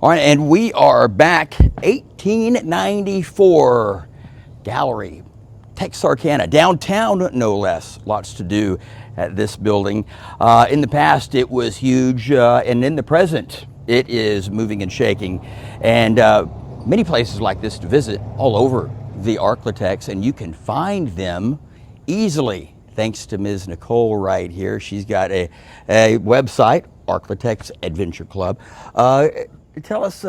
All right, and we are back. 1894 Gallery, Texarkana, downtown no less. Lots to do at this building. In the past, it was huge, and in the present, it is moving and shaking. And many places like this to visit all over the Arklatex, and you can find them easily thanks to Ms. Nicole right here. She's got a website, Arklatex Adventure Club. Tell us,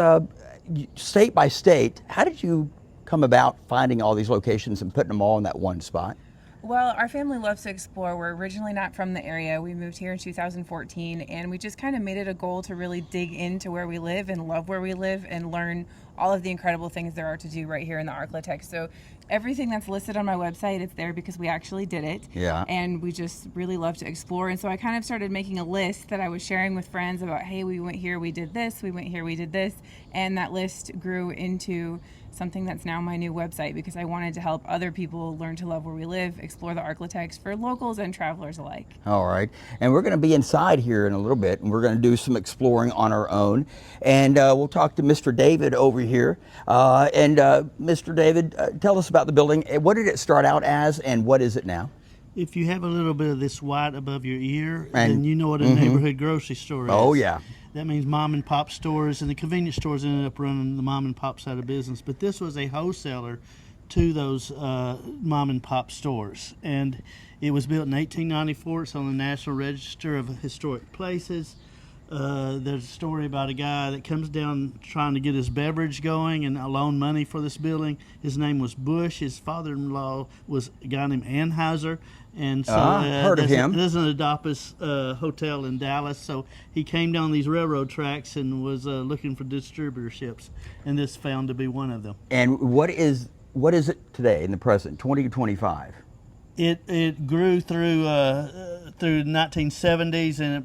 state by state, how did you come about finding all these locations and putting them all in that one spot? Well, our family loves to explore. We're originally not from the area. We moved here in 2014, and we just kind of made it a goal to really dig into where we live and love where we live and learn all of the incredible things there are to do right here in the Arklatex. So everything that's listed on my website, it's there because we actually did it. Yeah. And we just really love to explore. And so I kind of started making a list that I was sharing with friends about, hey, we went here, we did this, we went here, we did this. And that list grew into something that's now my new website because I wanted to help other people learn to love where we live, explore the Arklatex for locals and travelers alike. All right, and we're going to be inside here in a little bit, and we're going to do some exploring on our own, and we'll talk to Mr. David over here. Mr. David, tell us about the building. What did it start out as, and what is it now? If you have a little bit of this white above your ear, then you know what a neighborhood grocery store is. Oh, yeah. That means mom and pop stores, and the convenience stores ended up running the mom and pops out of business. But this was a wholesaler to those mom and pop stores. And it was built in 1894. It's on the National Register of Historic Places. There's a story about a guy that comes down trying to get his beverage going and loan money for this building. His name was Bush. His father-in-law was a guy named Anheuser. And so heard of him. There's an Adopus hotel in Dallas. So he came down these railroad tracks and was looking for distributorships, and this found to be one of them. And what is it today in the present, 2025? It grew through 1970s, and it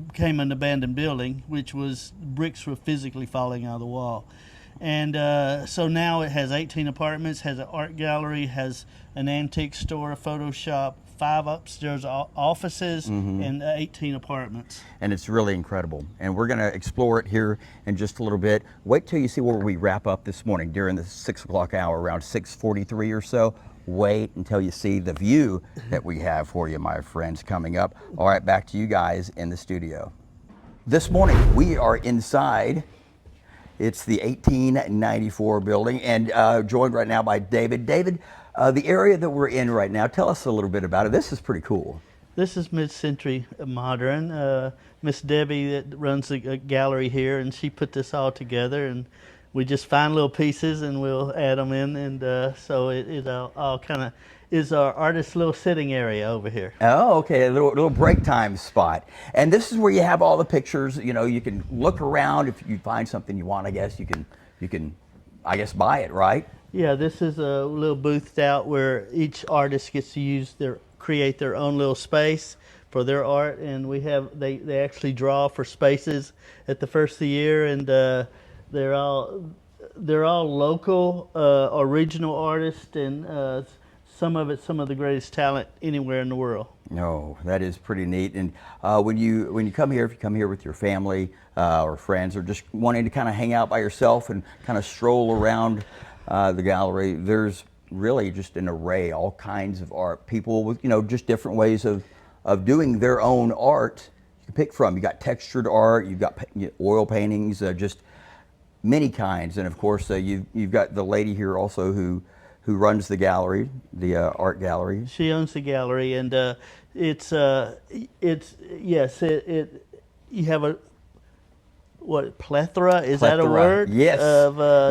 became an abandoned building, which was bricks were physically falling out of the wall. And so now it has 18 apartments, has an art gallery, has an antique store, a photo shop, 5 upstairs offices, and 18 apartments. And it's really incredible. And we're going to explore it here in just a little bit. Wait till you see where we wrap up this morning during the 6 o'clock hour, around 6:43 or so. Wait until you see the view that we have for you, my friends, coming up. All right, back to you guys in the studio. This morning, we are inside. It's the 1894 building, and joined right now by David. David, the area that we're in right now, tell us a little bit about it. This is pretty cool. This is mid-century modern. Miss Debbie that runs a gallery here, and she put this all together, and we just find little pieces and we'll add them in, and so it all kind of is our artist's little sitting area over here. Oh, okay, a little break time spot. And this is where you have all the pictures. You know, you can look around. If you find something you want, I guess you can I guess buy it, right? Yeah, this is a little boothed out where each artist gets to create their own little space for their art, and they actually draw for spaces at the first of the year, and they're all local, original artists, and some of the greatest talent anywhere in the world. No, that is pretty neat. And when you come here, if you come here with your family or friends, or just wanting to kind of hang out by yourself and kind of stroll around the gallery, there's really just an array, all kinds of art. People with just different ways of doing their own art you can pick from. You got textured art, you've got oil paintings, just many kinds, and of course you've got the lady here also who runs the gallery, the art gallery. She owns the gallery, and you have a plethora? Is that a word? Yes.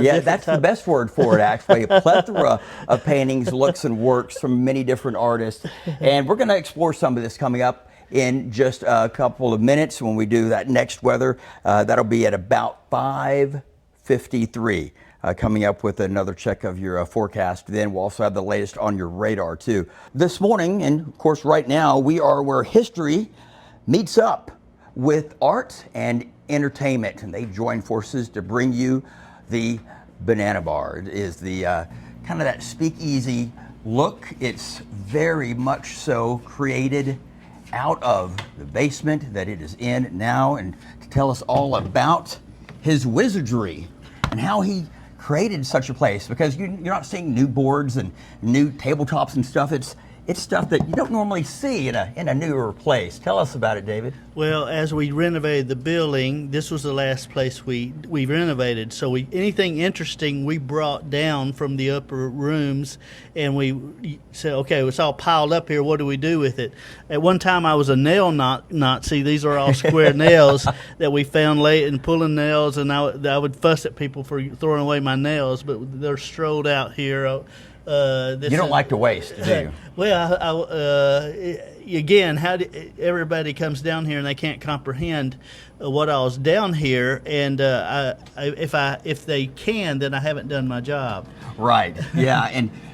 Yeah, that's the best word for it, actually. A plethora of paintings, looks, and works from many different artists. And we're going to explore some of this coming up in just a couple of minutes when we do that next weather. That'll be at about 5:53. Coming up with another check of your forecast. Then we'll also have the latest on your radar too. This morning, and of course right now, we are where history meets up with art and entertainment, and they join forces to bring you the Banana Bar. It is the kind of that speakeasy look. It's very much so created out of the basement that it is in now, and to tell us all about his wizardry and how he created such a place, because you're not seeing new boards and new tabletops and stuff. It's stuff that you don't normally see in a newer place. Tell us about it, David. Well, as we renovated the building, this was the last place we renovated. So anything interesting we brought down from the upper rooms, and we said, okay, it's all piled up here. What do we do with it? At one time, I was a nail Nazi. These are all square nails that we found late and pulling nails, and I would fuss at people for throwing away my nails, but they're strolled out here. You don't like to waste, do you? Well, again, everybody comes down here and they can't comprehend what I was down here, and if they can, then I haven't done my job. Right. Yeah,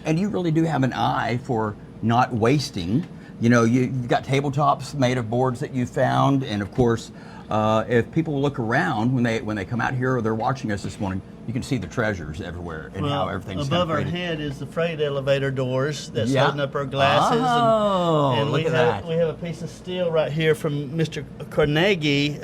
and you really do have an eye for not wasting. You know, you've got tabletops made of boards that you found, and of course, if people look around when they come out here or they're watching us this morning, you can see the treasures everywhere and how everything's above our created. head is the freight elevator doors that's holding up our glasses. And look at that. We have a piece of steel right here from Mr. Carnegie,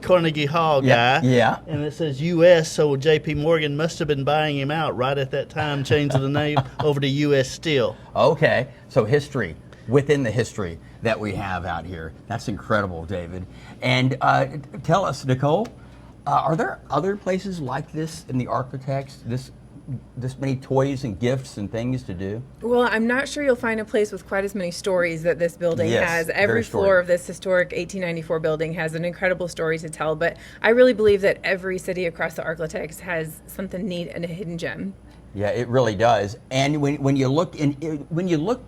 Carnegie Hall guy. Yeah. And it says U.S., so J.P. Morgan must have been buying him out right at that time, changing the name over to U.S. Steel. Okay, so history within the history that we have out here. That's incredible, David. And tell us, Nicole, are there other places like this in the Arklatex, this many toys and gifts and things to do? Well, I'm not sure you'll find a place with quite as many stories that this building Yes, has. very Every floor of this historic 1894 building has an incredible story to tell, but I really believe that every city across the Arklatex has something neat and a hidden gem. Yeah, it really does. And when you look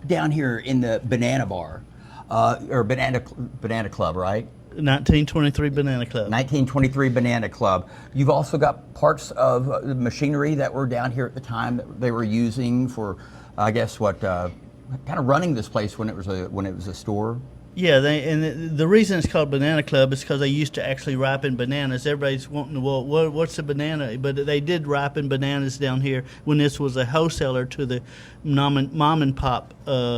down here in the banana bar, or banana club, right? 1923 Banana Club. 1923 Banana Club. You've also got parts of the machinery that were down here at the time that they were using for, I guess, kind of running this place when it was a store. Yeah, the reason it's called Banana Club is because they used to actually ripen bananas. Everybody's wanting to, well, what's a banana? But they did ripen bananas down here when this was a wholesaler to the mom and pop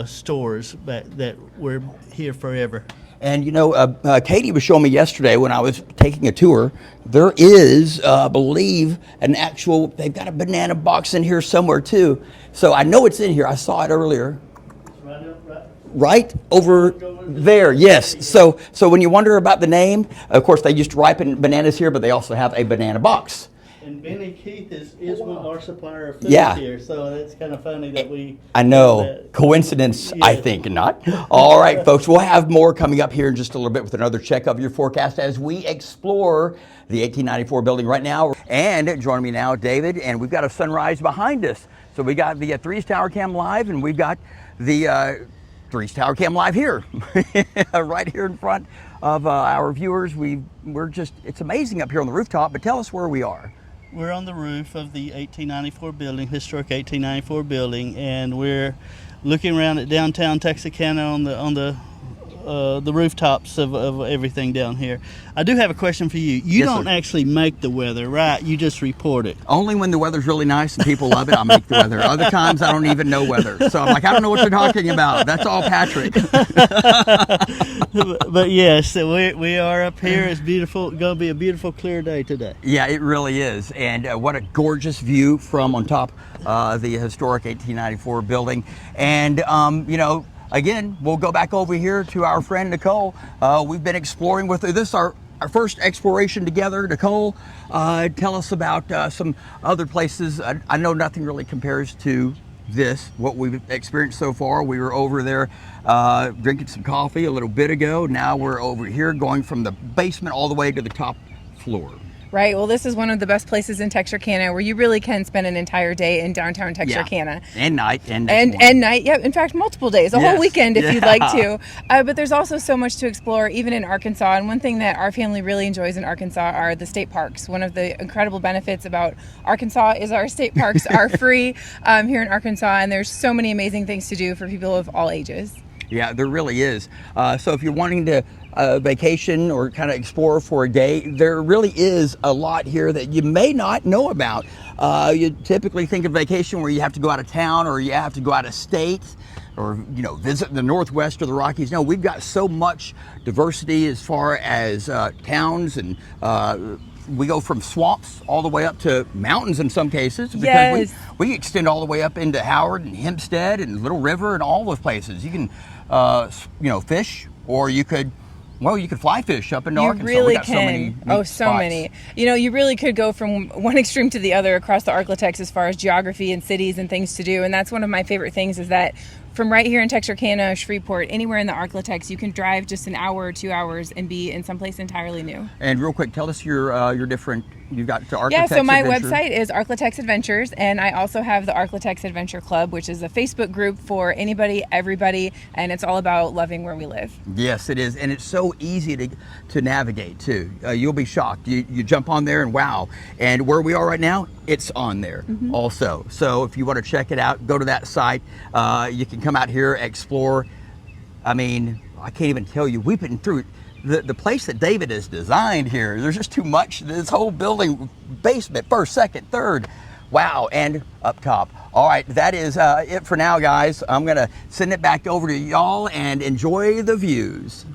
stores that were here forever. And you know, Katie was showing me yesterday when I was taking a tour, there is, I believe, they've got a banana box in here somewhere too. So I know it's in here. I saw it earlier. Right over there, yes. So when you wonder about the name, of course they used to ripen bananas here, but they also have a banana box. And Benny Keith is our supplier of food here, so that's kind of funny that we... I know. Coincidence, yeah. I think not. All right, folks, we'll have more coming up here in just a little bit with another check of your forecast as we explore the 1894 building right now. And joining me now, David, and we've got a sunrise behind us. So we got the Threes Tower Cam Live, and we've got the Threes Tower Cam Live here, right here in front of our viewers. It's amazing up here on the rooftop, but tell us where we are. We're on the roof of the 1894 building, historic 1894 building, and we're looking around at downtown Texarkana on the rooftops of everything down here. I do have a question for you. You don't actually make the weather, right? You just report it. Only when the weather's really nice and people love it, I'll make the weather. Other times, I don't even know weather. So I'm like, I don't know what you're talking about. That's all Patrick. but yes, we are up here. It's beautiful. It's going to be a beautiful, clear day today. Yeah, it really is. And what a gorgeous view from on top the historic 1894 building. And, you know, again, we'll go back over here to our friend Nicole. We've been exploring with her. This is our first exploration together. Nicole, tell us about some other places. I know nothing really compares to this, what we've experienced so far. We were over there drinking some coffee a little bit ago. Now we're over here going from the basement all the way to the top floor. Right. Well, this is one of the best places in Texarkana where you really can spend an entire day in downtown Texarkana. Yeah. And night. And night. Yeah. In fact, multiple days, a whole weekend if you'd like to. But there's also so much to explore, even in Arkansas. And one thing that our family really enjoys in Arkansas are the state parks. One of the incredible benefits about Arkansas is our state parks are free here in Arkansas. And there's so many amazing things to do for people of all ages. Yeah, there really is. So if you're wanting to vacation or kind of explore for a day, there really is a lot here that you may not know about. You typically think of vacation where you have to go out of town or you have to go out of state or, you know, visit the Northwest or the Rockies. No, we've got so much diversity as far as towns and we go from swamps all the way up to mountains in some cases, because Yes. we extend all the way up into Howard and Hempstead and Little River and all those places. You can, fish, or you could fly fish up into You Arkansas. really We got can. so many neat So spots. many. You really could go from one extreme to the other across the Arklatex as far as geography and cities and things to do. And that's one of my favorite things, is that from right here in Texarkana, Shreveport, anywhere in the Arklatex, you can drive just an hour or 2 hours and be in someplace entirely new. And real quick, tell us your different. You've got the Arklatex. Yeah, so my Adventure. website is Arklatex Adventures, and I also have the Arklatex Adventure Club, which is a Facebook group for anybody, everybody, and it's all about loving where we live. Yes, it is, and it's so easy to navigate too. You'll be shocked. You jump on there and wow. And where we are right now, it's on there also. So if you want to check it out, go to that site. You can come out here, explore. I mean, I can't even tell you. We've been through the place that David has designed here. There's just too much. This whole building, basement, first, second, third. Wow, and up top. All right, that is it for now, guys. I'm gonna send it back over to y'all and enjoy the views.